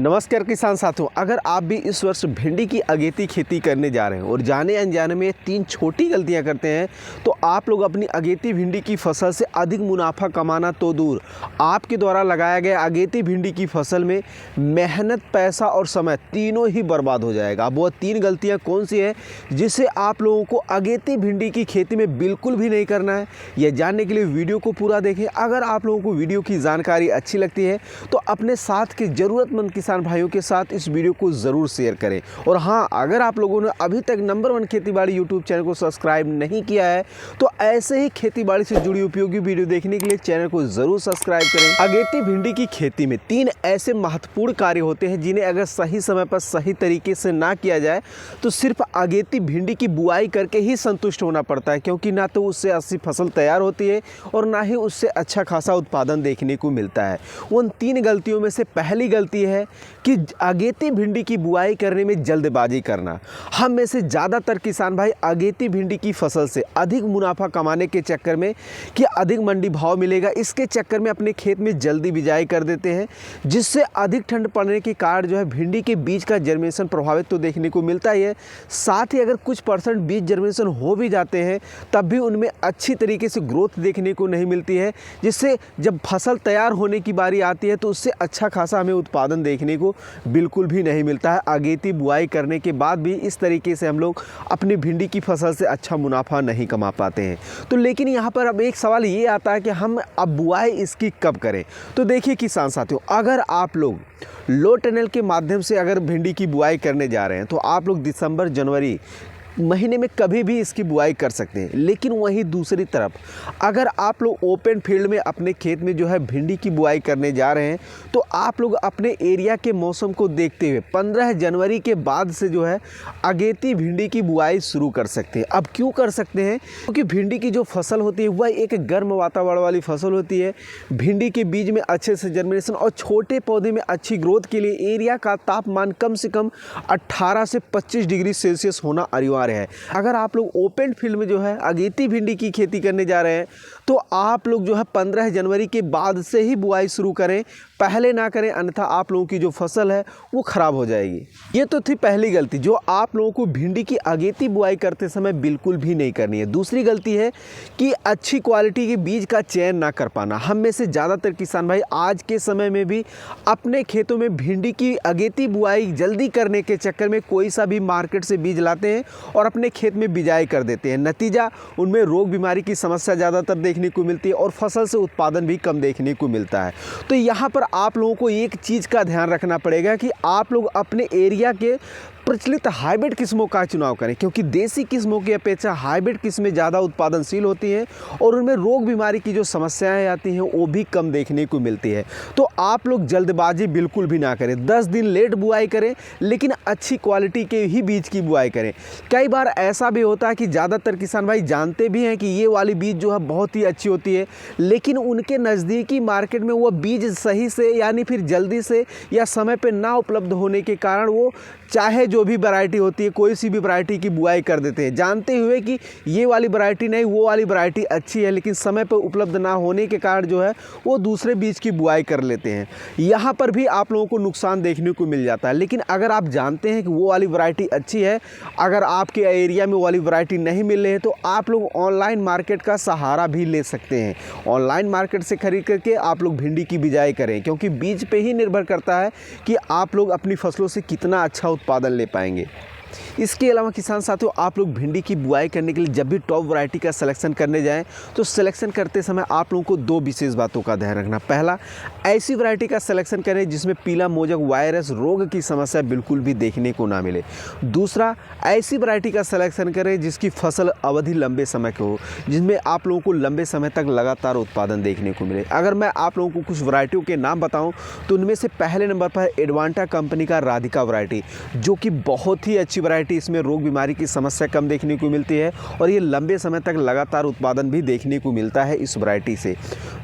नमस्कार किसान साथियों, अगर आप भी इस वर्ष भिंडी की अगेती खेती करने जा रहे हैं और जाने अनजाने में 3 छोटी गलतियां करते हैं तो आप लोग अपनी अगेती भिंडी की फसल से अधिक मुनाफा कमाना तो दूर, आपके द्वारा लगाया गया अगेती भिंडी की फसल में मेहनत, पैसा और समय तीनों ही बर्बाद हो जाएगा। अब वो 3 गलतियां कौन सी है जिसे आप लोगों को अगेती भिंडी की खेती में बिल्कुल भी नहीं करना है, यह जानने के लिए वीडियो को पूरा देखें। अगर आप लोगों को वीडियो की जानकारी अच्छी लगती है तो अपने साथ के ज़रूरतमंद किसान भाइयों के साथ इस वीडियो को ज़रूर शेयर करें। और हाँ, अगर आप लोगों ने अभी तक नंबर 1 खेतीबाड़ी यूट्यूब चैनल को सब्सक्राइब नहीं किया है तो ऐसे ही खेतीबाड़ी से जुड़ी उपयोगी वीडियो देखने के लिए चैनल को ज़रूर सब्सक्राइब करें। अगेती भिंडी की खेती में 3 ऐसे महत्वपूर्ण कार्य होते हैं जिन्हें अगर सही समय पर सही तरीके से ना किया जाए तो सिर्फ अगेती भिंडी की बुआई करके ही संतुष्ट होना पड़ता है, क्योंकि ना तो उससे अच्छी फसल तैयार होती है और ना ही उससे अच्छा खासा उत्पादन देखने को मिलता है। उन 3 गलतियों में से पहली गलती है कि अगेती भिंडी की बुआई करने में जल्दबाजी करना। हम में से ज़्यादातर किसान भाई अगेती भिंडी की फसल से अधिक मुनाफा कमाने के चक्कर में कि अधिक मंडी भाव मिलेगा, इसके चक्कर में अपने खेत में जल्दी बिजाई कर देते हैं, जिससे अधिक ठंड पड़ने के कारण जो है भिंडी के बीज का जर्मिनेशन प्रभावित तो देखने को मिलता ही है। साथ ही अगर कुछ % बीज जर्मिनेशन हो भी जाते हैं तब भी उनमें अच्छी तरीके से ग्रोथ देखने को नहीं मिलती है, जिससे जब फसल तैयार होने की बारी आती है तो उससे अच्छा खासा हमें उत्पादन देखने को बिल्कुल भी नहीं मिलता है। अगेती बुआई करने के बाद भी इस तरीके से हम लोग अपनी भिंडी की फसल से अच्छा मुनाफा नहीं कमा पाते हैं। तो लेकिन यहाँ पर अब एक सवाल ये आता है कि हम अब बुआई इसकी कब करें। तो देखिए किसान साथियों, अगर आप लोग लो टनल के माध्यम से अगर भिंडी की बुआई करने जा रहे हैं तो आप लोग दिसंबर जनवरी महीने में कभी भी इसकी बुआई कर सकते हैं। लेकिन वहीं दूसरी तरफ अगर आप लोग ओपन फील्ड में अपने खेत में जो है भिंडी की बुआई करने जा रहे हैं तो आप लोग अपने एरिया के मौसम को देखते हुए 15 जनवरी के बाद से जो है अगेती भिंडी की बुआई शुरू कर सकते हैं। अब क्यों कर सकते हैं? क्योंकि भिंडी की जो फसल होती है वह एक गर्म वातावरण वाली फसल होती है। भिंडी के बीज में अच्छे से जर्मिनेशन और छोटे पौधे में अच्छी ग्रोथ के लिए एरिया का तापमान कम से कम 18 से 25 डिग्री सेल्सियस होना अनिवार्य है। अगर आप लोग ओपन फील्ड में जो है अगेती भिंडी की खेती करने जा रहे हैं तो आप लोग जो है 15 जनवरी के बाद से ही बुआई शुरू करें, पहले ना करें, अन्यथा आप लोगों की जो फसल है वो ख़राब हो जाएगी। ये तो थी पहली गलती जो आप लोगों को भिंडी की अगेती बुआई करते समय बिल्कुल भी नहीं करनी है। दूसरी गलती है कि अच्छी क्वालिटी के बीज का चयन ना कर पाना। हम में से ज़्यादातर किसान भाई आज के समय में भी अपने खेतों में भिंडी की अगेती बुआई जल्दी करने के चक्कर में कोई सा भी मार्केट से बीज लाते हैं और अपने खेत में बिजाई कर देते हैं। नतीजा उनमें रोग बीमारी की समस्या ज़्यादातर देखने को मिलती है और फसल से उत्पादन भी कम देखने को मिलता है। तो यहाँ पर आप लोगों को एक चीज़ का ध्यान रखना पड़ेगा कि आप लोग अपने एरिया के प्रचलित हाइब्रिड किस्मों का चुनाव करें, क्योंकि देसी किस्मों की अपेक्षा हाइब्रिड किस्में ज़्यादा उत्पादनशील होती हैं और उनमें रोग बीमारी की जो समस्याएं आती हैं वो भी कम देखने को मिलती है। तो आप लोग जल्दबाजी बिल्कुल भी ना करें, 10 दिन लेट बुआई करें लेकिन अच्छी क्वालिटी के ही बीज की बुआई करें। कई बार ऐसा भी होता है कि ज़्यादातर किसान भाई जानते भी हैं कि ये वाली बीज जो है बहुत ही अच्छी होती है, लेकिन उनके नज़दीकी मार्केट में वो बीज सही से यानी फिर जल्दी से या समय पर ना उपलब्ध होने के कारण वो चाहे जो भी वैरायटी होती है कोई सी भी वैरायटी की बुआई कर देते हैं, जानते हुए कि ये वाली वैरायटी नहीं वो वाली वैरायटी अच्छी है, लेकिन समय पर उपलब्ध ना होने के कारण जो है वो दूसरे बीज की बुआई कर लेते हैं। यहाँ पर भी आप लोगों को नुकसान देखने को मिल जाता है। लेकिन अगर आप जानते हैं कि वो वाली वैरायटी अच्छी है, अगर आपके एरिया में वो वाली वैरायटी नहीं मिल रही है तो आप लोग ऑनलाइन मार्केट का सहारा भी ले सकते हैं। ऑनलाइन मार्केट से खरीद करके आप लोग भिंडी की बिजाई करें, क्योंकि बीज पे ही निर्भर करता है कि आप लोग अपनी फसलों से कितना अच्छा उत्पादन ले पाएंगे। इसके अलावा किसान साथियों, आप लोग भिंडी की बुआई करने के लिए जब भी टॉप वैरायटी का सिलेक्शन करने जाएं तो सिलेक्शन करते समय आप लोगों को 2 विशेष बातों का ध्यान रखना। पहला, ऐसी वैरायटी का सिलेक्शन करें जिसमें पीला मोजक वायरस रोग की समस्या बिल्कुल भी देखने को ना मिले। दूसरा, ऐसी वैरायटी का सिलेक्शन करें जिसकी फसल अवधि लंबे समय की हो, जिसमें आप लोगों को लंबे समय तक लगातार उत्पादन देखने को मिले। अगर मैं आप लोगों को कुछ वैरायटियों के नाम बताऊँ तो उनमें से पहले नंबर पर एडवांटा कंपनी का राधिका वैरायटी, जो कि बहुत ही अच्छी अच्छी वैरायटी, इसमें रोग बीमारी की समस्या कम देखने को मिलती है और ये लंबे समय तक लगातार उत्पादन भी देखने को मिलता है इस वैरायटी से।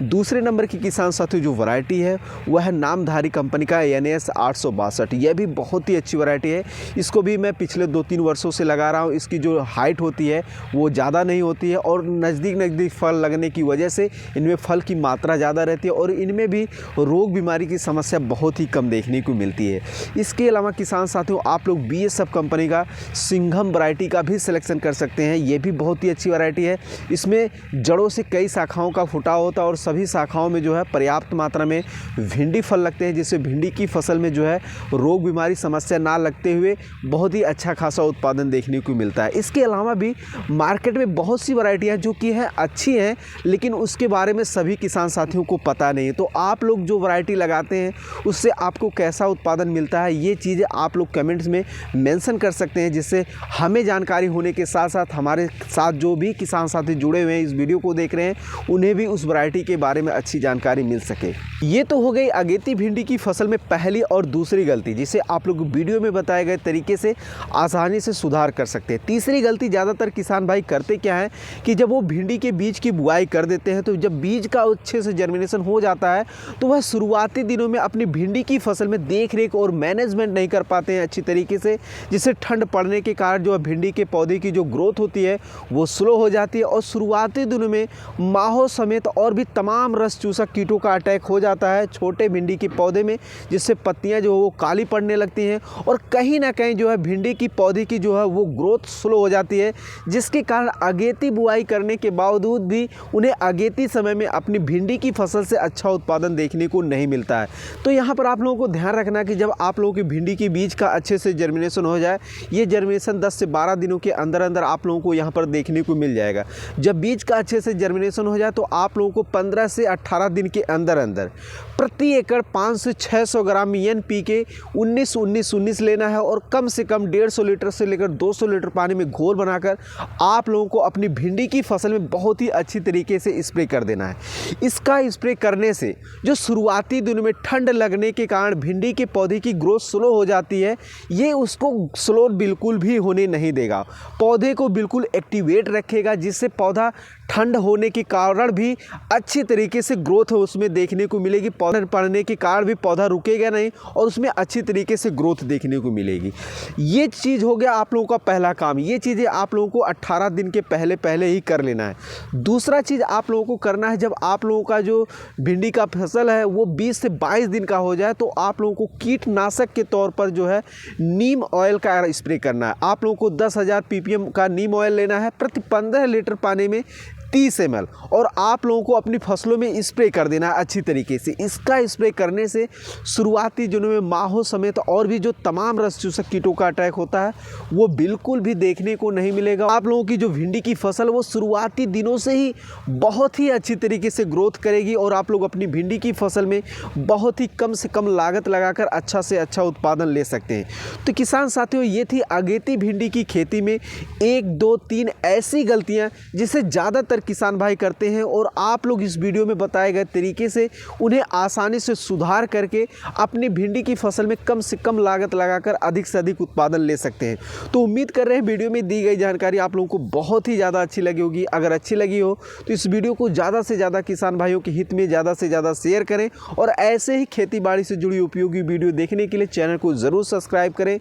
दूसरे नंबर की किसान साथियों जो वैरायटी है वह है नामधारी कंपनी का NS 862। यह भी बहुत ही अच्छी वैरायटी है। इसको भी मैं पिछले 2-3 वर्षों से लगा रहा हूँ। इसकी जो हाइट होती है वो ज़्यादा नहीं होती है और नज़दीक फल लगने की वजह से इनमें फल की मात्रा ज़्यादा रहती है और इनमें भी रोग बीमारी की समस्या बहुत ही कम देखने को मिलती है। इसके अलावा किसान साथियों आप लोग BSF कंपनी का सिंघम वैरायटी का भी सिलेक्शन कर सकते हैं। ये भी बहुत ही अच्छी वैरायटी है। इसमें जड़ों से कई शाखाओं का फुटाव होता है और सभी शाखाओं में जो है पर्याप्त मात्रा में भिंडी फल लगते हैं, जिससे भिंडी की फसल में जो है रोग बीमारी समस्या ना लगते हुए बहुत ही अच्छा खासा उत्पादन देखने को मिलता है। इसके अलावा भी मार्केट में बहुत सी वैरायटियाँ जो कि है अच्छी हैं, लेकिन उसके बारे में सभी किसान साथियों को पता नहीं है। तो आप लोग जो वैरायटी लगाते हैं उससे आपको कैसा उत्पादन मिलता है, ये चीज़ें आप लोग कमेंट्स में मेंशन कर सकते हैं, जिससे हमें जानकारी होने के साथ साथ हमारे साथ जो भी किसान साथी जुड़े हुए हैं इस वीडियो को देख रहे हैं उन्हें भी उस वैरायटी के बारे में अच्छी जानकारी मिल सके। ये तो हो गई अगेती भिंडी की फसल में पहली और दूसरी गलती, जिसे आप लोग वीडियो में बताए गए तरीके से आसानी से सुधार कर सकते हैं। तीसरी गलती ज़्यादातर किसान भाई करते क्या है कि जब वो भिंडी के बीज की बुआई कर देते हैं तो जब बीज का अच्छे से जर्मिनेशन हो जाता है तो वह शुरुआती दिनों में अपनी भिंडी की फसल में देख रेख और मैनेजमेंट नहीं कर पाते हैं अच्छी तरीके से, जिससे ठंड पड़ने के कारण जो है भिंडी के पौधे की जो ग्रोथ होती है वो स्लो हो जाती है और शुरुआती दिनों में माहो समेत और भी तमाम रस चूसक कीटों का अटैक हो जाता है छोटे भिंडी के पौधे में, जिससे पत्तियां जो वो काली पड़ने लगती हैं और कहीं ना कहीं जो है भिंडी की पौधे की जो है वो ग्रोथ स्लो हो जाती है, जिसके कारण अगेती बुआई करने के बावजूद भी उन्हें अगेती समय में अपनी भिंडी की फसल से अच्छा उत्पादन देखने को नहीं मिलता है। तो यहाँ पर आप लोगों को ध्यान रखना कि जब आप लोगों की भिंडी की बीज का अच्छे से जर्मिनेशन हो जाए, ये जर्मिनेशन 10 से 12 दिनों के अंदर अंदर आप लोगों को यहाँ पर देखने को मिल जाएगा। जब बीज का अच्छे से जर्मिनेशन हो जाए तो आप लोगों को 15 से 18 दिन के अंदर अंदर प्रति एकड़ 500 से 600 ग्राम NPK 19-19-19 लेना है और कम से कम 150 लीटर से लेकर 200 लीटर पानी में घोल बनाकर आप लोगों को अपनी भिंडी की फसल में बहुत ही अच्छी तरीके से स्प्रे कर देना है। इसका स्प्रे करने से जो शुरुआती दिनों में ठंड लगने के कारण भिंडी के पौधे की ग्रोथ स्लो हो जाती है, ये उसको स्लो बिल्कुल भी होने नहीं देगा, पौधे को बिल्कुल एक्टिवेट रखेगा, जिससे पौधा ठंड होने के कारण भी अच्छी तरीके से ग्रोथ उसमें देखने को मिलेगी। पौधे पड़ने के कारण भी पौधा रुकेगा नहीं और उसमें अच्छी तरीके से ग्रोथ देखने को मिलेगी। ये चीज़ हो गया आप लोगों का पहला काम। ये चीज़ें आप लोगों को 18 दिन के पहले ही कर लेना है। दूसरा चीज़ आप लोगों को करना है, जब आप लोगों का जो भिंडी का फसल है वो 20 से 22 दिन का हो जाए तो आप लोगों को कीटनाशक के तौर पर जो है नीम ऑयल का स्प्रे करना है। आप लोगों को 10,000 ppm का नीम ऑयल लेना है प्रति 15 लीटर पानी में 30 ml और आप लोगों को अपनी फसलों में स्प्रे कर देना है अच्छी तरीके से। इसका स्प्रे करने से शुरुआती दिनों में माहो समेत और भी जो तमाम रस चूसक कीटों का अटैक होता है वो बिल्कुल भी देखने को नहीं मिलेगा। आप लोगों की जो भिंडी की फसल वो शुरुआती दिनों से ही बहुत ही अच्छी तरीके से ग्रोथ करेगी और आप लोग अपनी भिंडी की फसल में बहुत ही कम से कम लागत लगाकर अच्छा से अच्छा उत्पादन ले सकते हैं। तो किसान साथियों, ये थी अगेती भिंडी की खेती में 1, 2, 3 ऐसी गलतियाँ जिसे ज़्यादातर किसान भाई करते हैं और आप लोग इस वीडियो में बताए गए तरीके से उन्हें आसानी से सुधार करके अपनी भिंडी की फसल में कम से कम लागत लगाकर अधिक से अधिक उत्पादन ले सकते हैं। तो उम्मीद कर रहे हैं वीडियो में दी गई जानकारी आप लोगों को बहुत ही ज़्यादा अच्छी लगी होगी। अगर अच्छी लगी हो तो इस वीडियो को ज़्यादा से ज़्यादा किसान भाइयों के हित में ज़्यादा से ज़्यादा शेयर करें और ऐसे ही खेती बाड़ी से जुड़ी उपयोगी वीडियो देखने के लिए चैनल को ज़रूर सब्सक्राइब करें।